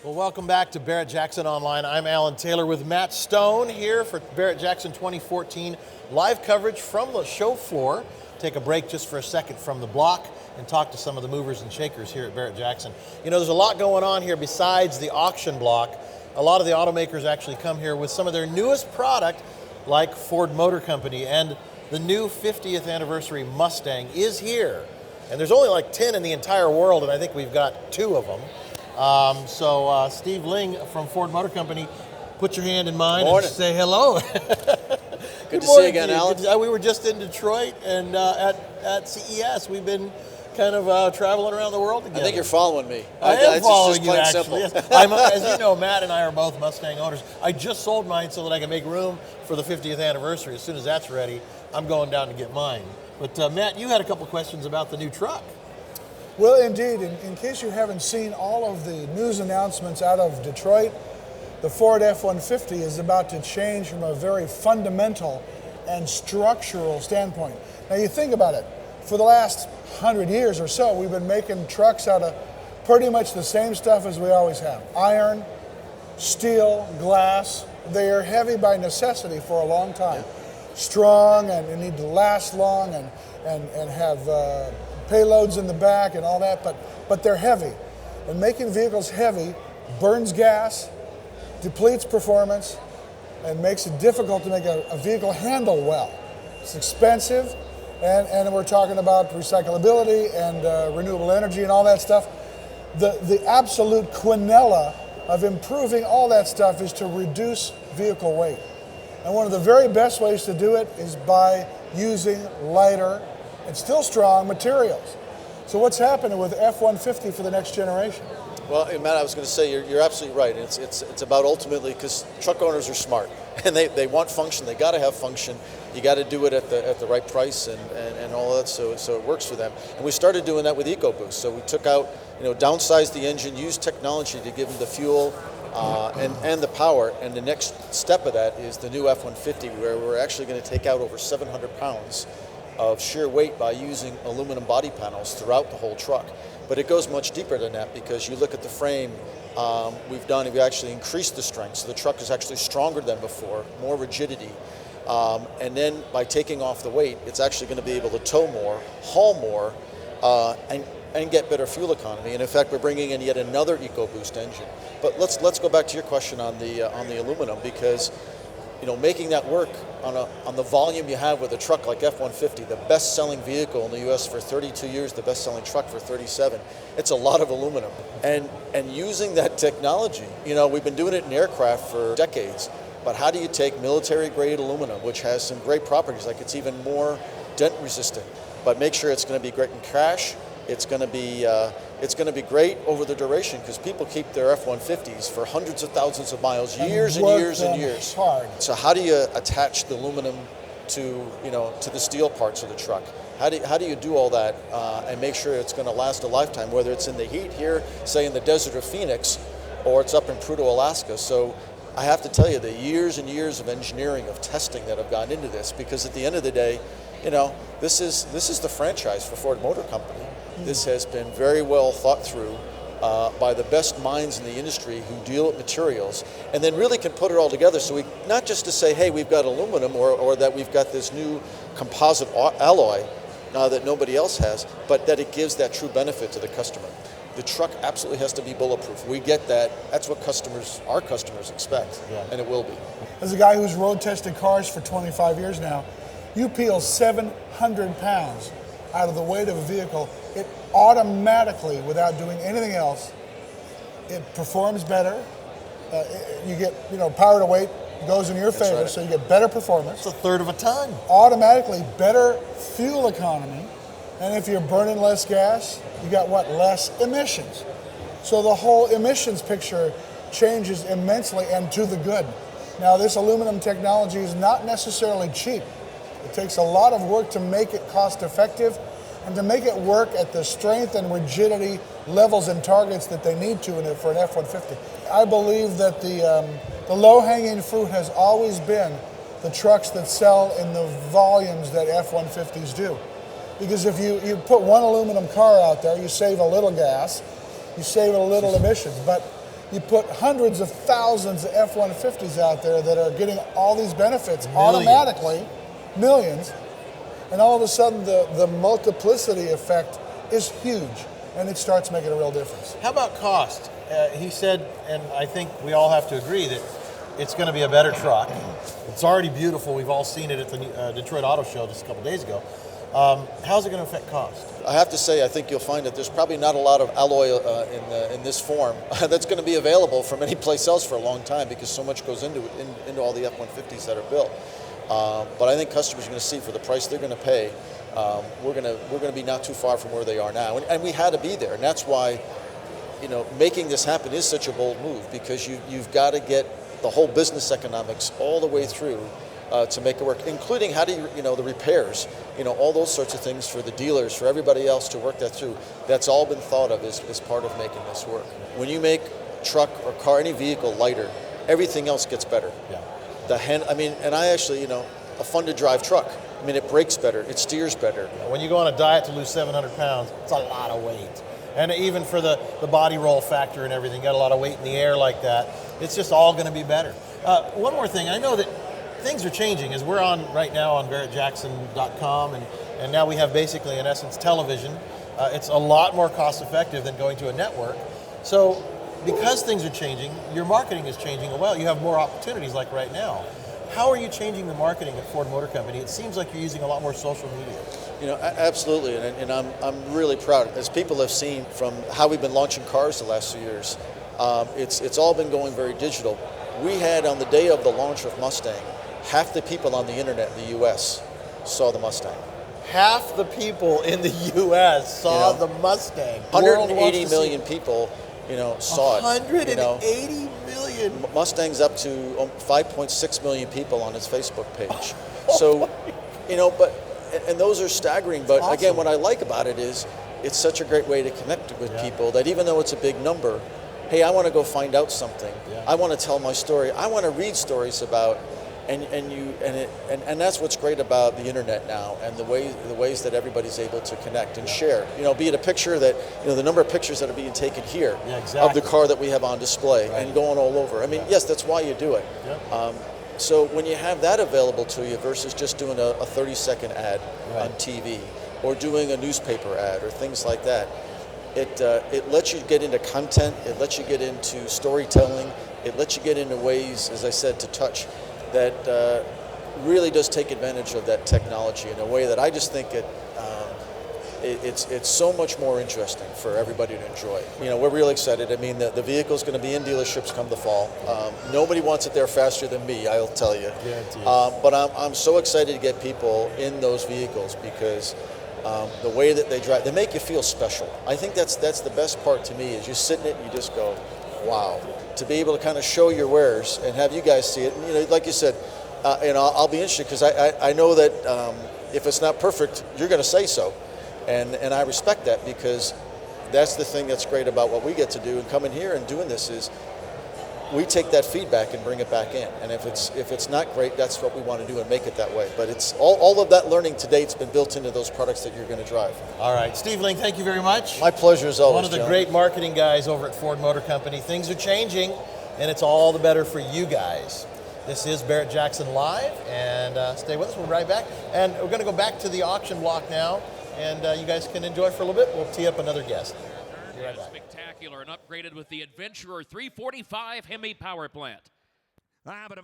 Well, welcome back to Barrett-Jackson Online. I'm Alan Taylor with Matt Stone here for Barrett-Jackson 2014 live coverage from the show floor. Take a break just for a second from the block and talk to some of the movers and shakers here at Barrett-Jackson. You know, there's a lot going on here besides the auction block. A lot of the automakers actually come here with some of their newest product, like Ford Motor Company, and the new 50th anniversary Mustang is here. And there's only like 10 in the entire world, and I think we've got 2 of them. Steve Ling from Ford Motor Company, put your hand in mine and say hello. Good to see you again, Alan. We were just in Detroit and at CES. We've been kind of traveling around the world together. I think you're following me. I am following you, just actually. Yes. As you know, Matt and I are both Mustang owners. I just sold mine so that I can make room for the 50th anniversary. As soon as that's ready, I'm going down to get mine. But Matt, you had a couple questions about the new truck. Well, indeed. In case you haven't seen all of the news announcements out of Detroit, the Ford F-150 is about to change from a very fundamental and structural standpoint. Now, you think about it. For the last 100 years or so, we've been making trucks out of pretty much the same stuff as we always have. Iron, steel, glass. They are heavy by necessity for a long time. Strong and need to last long and have payloads in the back and all that, but they're heavy. And making vehicles heavy burns gas, depletes performance, and makes it difficult to make a vehicle handle well. It's expensive, and we're talking about recyclability and renewable energy and all that stuff. The absolute quinella of improving all that stuff is to reduce vehicle weight. And one of the very best ways to do it is by using lighter and still strong materials. So what's happening with F-150 for the next generation? Well, Matt, I was going to say you're absolutely right. It's about ultimately, because truck owners are smart and they want function. They got to have function. You got to do it at the right price and all that, so it works for them. And we started doing that with EcoBoost. So we took out, downsized the engine, used technology to give them the fuel and the power. And the next step of that is the new F-150, where we're actually going to take out over 700 pounds of sheer weight by using aluminum body panels throughout the whole truck. But it goes much deeper than that, because you look at the frame, we've actually increased the strength, so the truck is actually stronger than before, more rigidity. And then by taking off the weight, it's actually going to be able to tow more, haul more, and get better fuel economy. And in fact, we're bringing in yet another EcoBoost engine. But let's go back to your question on the aluminum, because making that work on the volume you have with a truck like F-150, the best-selling vehicle in the U.S. for 32 years, the best-selling truck for 37, it's a lot of aluminum. And using that technology, we've been doing it in aircraft for decades, but how do you take military-grade aluminum, which has some great properties, like it's even more dent-resistant, but make sure it's going to be great in crash, it's going to be great over the duration, because people keep their F-150s for hundreds of thousands of miles, years and years and years. Hard. So how do you attach the aluminum to the steel parts of the truck? How do you do all that and make sure it's going to last a lifetime, whether it's in the heat here, say in the desert of Phoenix, or it's up in Prudhoe, Alaska? So I have to tell you, the years and years of engineering, of testing that have gone into this, because at the end of the day, this is the franchise for Ford Motor Company. This has been very well thought through by the best minds in the industry who deal with materials, and then really can put it all together. So we, not just to say, hey, we've got aluminum, or that we've got this new composite alloy that nobody else has, but that it gives that true benefit to the customer. The truck absolutely has to be bulletproof. We get that. That's what our customers expect, and it will be. As a guy who's road tested cars for 25 years now, you peel 700 pounds out of the weight of a vehicle, it automatically, without doing anything else, it performs better. You get, power to weight goes in your favor, right. So you get better performance. It's a third of a ton. Automatically better fuel economy, and if you're burning less gas, you got less emissions. So the whole emissions picture changes immensely, and to the good. Now, this aluminum technology is not necessarily cheap. It takes a lot of work to make it cost effective and to make it work at the strength and rigidity levels and targets that they need to for an F-150. I believe that the low-hanging fruit has always been the trucks that sell in the volumes that F-150s do. Because if you put one aluminum car out there, you save a little gas, you save a little emissions, but You put hundreds of thousands of F-150s out there that are getting all these benefits automatically, millions, and all of a sudden the multiplicity effect is huge, and it starts making a real difference. How about cost? He said, and I think we all have to agree that it's going to be a better truck. It's already beautiful. We've all seen it at the Detroit Auto Show just a couple days ago. How's it going to affect cost? I have to say, I think you'll find that there's probably not a lot of alloy in this form that's going to be available from any place else for a long time, because so much goes into all the F-150s that are built. But I think customers are going to see, for the price they're going to pay, we're going to be not too far from where they are now, and we had to be there, and that's why, you know, making this happen is such a bold move, because you've got to get the whole business economics all the way through to make it work, including how do you know, the repairs, you know, all those sorts of things for the dealers, for everybody else to work that through. That's all been thought of as part of making this work. When you make truck or car, any vehicle lighter, everything else gets better. Yeah. And I actually, you know, a fun to drive truck. I mean, it brakes better, it steers better. When you go on a diet to lose 700 pounds, it's a lot of weight. And even for the body roll factor and everything, got a lot of weight in the air like that. It's just all going to be better. One more thing, I know that things are changing, as we're on right now on Barrett-Jackson.com, and now we have basically, in essence, television. It's a lot more cost effective than going to a network. So because things are changing, your marketing is changing as well. You have more opportunities like right now. How are you changing the marketing at Ford Motor Company? It seems like you're using a lot more social media. You know, absolutely, and I'm really proud. As people have seen from how we've been launching cars the last few years, it's all been going very digital. We had, on the day of the launch of Mustang, half the people on the internet in the U.S. saw the Mustang. Half the people in the U.S. saw the Mustang. 180 million people, you know, saw it. 180 million. Mustang's up to 5.6 million people on its Facebook page. So, you know, and those are staggering. But awesome. Again, what I like about it is it's such a great way to connect with people that even though it's a big number, hey, I want to go find out something. Yeah. I want to tell my story. I want to read stories about. And that's what's great about the internet now, and the ways that everybody's able to connect and share. You know, be it a picture that, you know, the number of pictures that are being taken here of the car that we have on display and going all over. I mean, yes, that's why you do it. Yeah. So when you have that available to you versus just doing a 30-second ad on TV or doing a newspaper ad or things like that, it lets you get into content. It lets you get into storytelling. It lets you get into ways, as I said, to touch. That really does take advantage of that technology in a way that I just think it's so much more interesting for everybody to enjoy. You know, we're really excited. I mean, the vehicle's going to be in dealerships come the fall. Nobody wants it there faster than me, I'll tell you. But I'm so excited to get people in those vehicles because the way that they drive, they make you feel special. I think that's the best part to me is you sit in it and you just go, wow. To be able to kind of show your wares and have you guys see it. And, you know, like you said, and I'll be interested because I know that if it's not perfect, you're going to say so. And I respect that because that's the thing that's great about what we get to do and coming here and doing this is we take that feedback and bring it back in. And if it's not great, that's what we want to do and make it that way. But it's all of that learning to date's been built into those products that you're going to drive. All right, Steve Ling, thank you very much. My pleasure as always. One of the great marketing guys over at Ford Motor Company. Things are changing, and it's all the better for you guys. This is Barrett-Jackson Live, and stay with us. We'll be right back. And we're going to go back to the auction block now, and you guys can enjoy for a little bit. We'll tee up another guest. Right spectacular and upgraded with the Adventurer 345 Hemi power plant. But